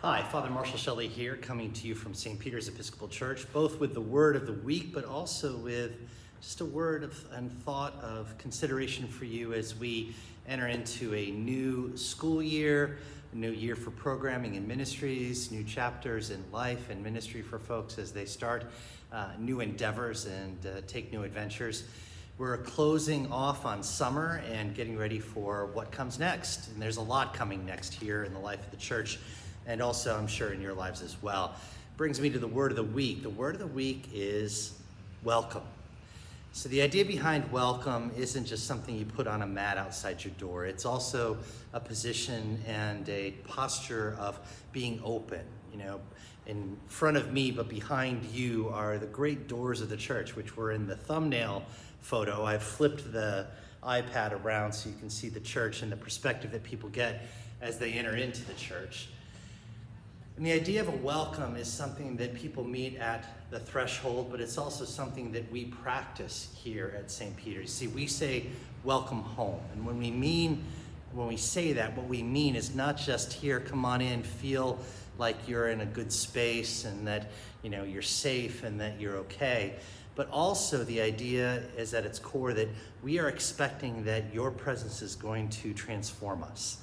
Hi, Father Marshall Shelley here, coming to you from St. Peter's Episcopal Church, both with the word of the week, but also with just a word and thought of consideration for you as we enter into a new school year, a new year for programming and ministries, new chapters in life and ministry for folks as they start new endeavors and take new adventures. We're closing off on summer and getting ready for what comes next. And there's a lot coming next here in the life of the church, and also I'm sure in your lives as well. Brings me to the word of the week. The word of the week is welcome. So the idea behind welcome isn't just something you put on a mat outside your door. It's also a position and a posture of being open. You know, in front of me but behind you are the great doors of the church, which were in the thumbnail photo. I've flipped the iPad around so you can see the church and the perspective that people get as they enter into the church. And the idea of a welcome is something that people meet at the threshold, but it's also something that we practice here at St. Peter's. See, we say welcome home. And when we say that, what we mean is not just here, come on in, feel like you're in a good space and that, you know, you're safe and that you're okay. But also the idea is at its core that we are expecting that your presence is going to transform us.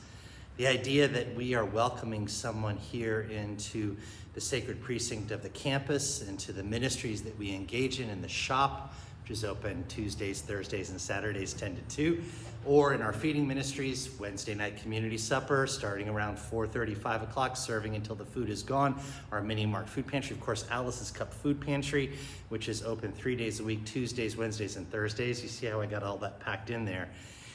The idea that we are welcoming someone here into the sacred precinct of the campus, into the ministries that we engage in the shop, which is open Tuesdays, Thursdays, and Saturdays 10 to 2, or in our feeding ministries, Wednesday night community supper, starting around 4:30, 5 o'clock, serving until the food is gone, our mini mart food pantry, of course, Alice's Cup Food Pantry, which is open 3 days a week, Tuesdays, Wednesdays, and Thursdays. You see how I got all that packed in there.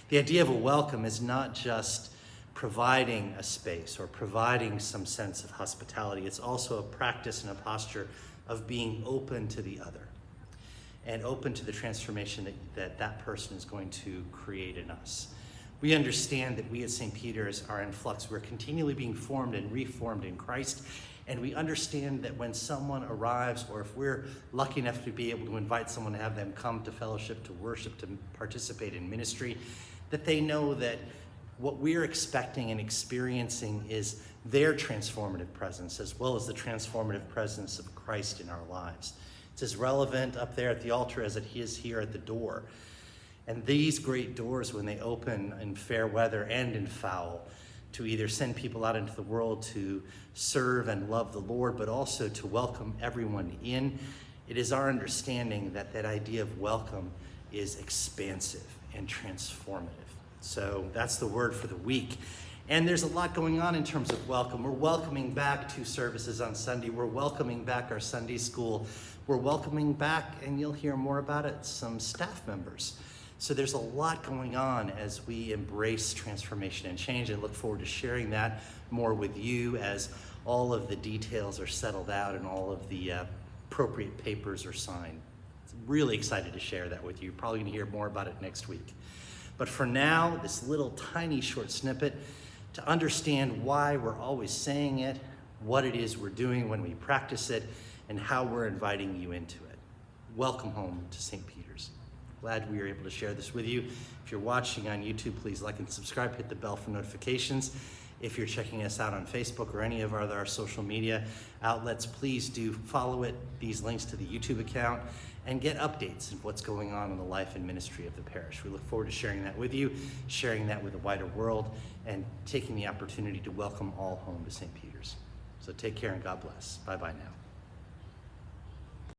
The idea of a welcome is not just providing a space or providing some sense of hospitality. It's also a practice and a posture of being open to the other and open to the transformation that person is going to create in us. We understand that we at St. Peter's are in flux. We're continually being formed and reformed in Christ, and we understand that when someone arrives, or if we're lucky enough to be able to invite someone to have them come to fellowship, to worship, to participate in ministry, that they know that what we're expecting and experiencing is their transformative presence, as well as the transformative presence of Christ in our lives. It's as relevant up there at the altar as it is here at the door. And these great doors, when they open in fair weather and in foul, to either send people out into the world to serve and love the Lord, but also to welcome everyone in, it is our understanding that that idea of welcome is expansive and transformative. So that's the word for the week. And there's a lot going on in terms of welcome. We're welcoming back 2 services on Sunday. We're welcoming back our Sunday school. We're welcoming back, and you'll hear more about it, some staff members. So there's a lot going on as we embrace transformation and change. I look forward to sharing that more with you as all of the details are settled out and all of the appropriate papers are signed. I'm really excited to share that with you. You're probably going to hear more about it next week. But for now, this little tiny short snippet to understand why we're always saying it, what it is we're doing when we practice it, and how we're inviting you into it. Welcome home to St. Peter's. Glad we were able to share this with you. If you're watching on YouTube, please like and subscribe, hit the bell for notifications. If you're checking us out on Facebook or any of our other social media outlets, please do follow it, these links to the YouTube account, and get updates of what's going on in the life and ministry of the parish. We look forward to sharing that with you, sharing that with the wider world, and taking the opportunity to welcome all home to St. Peter's. So take care and God bless. Bye-bye now.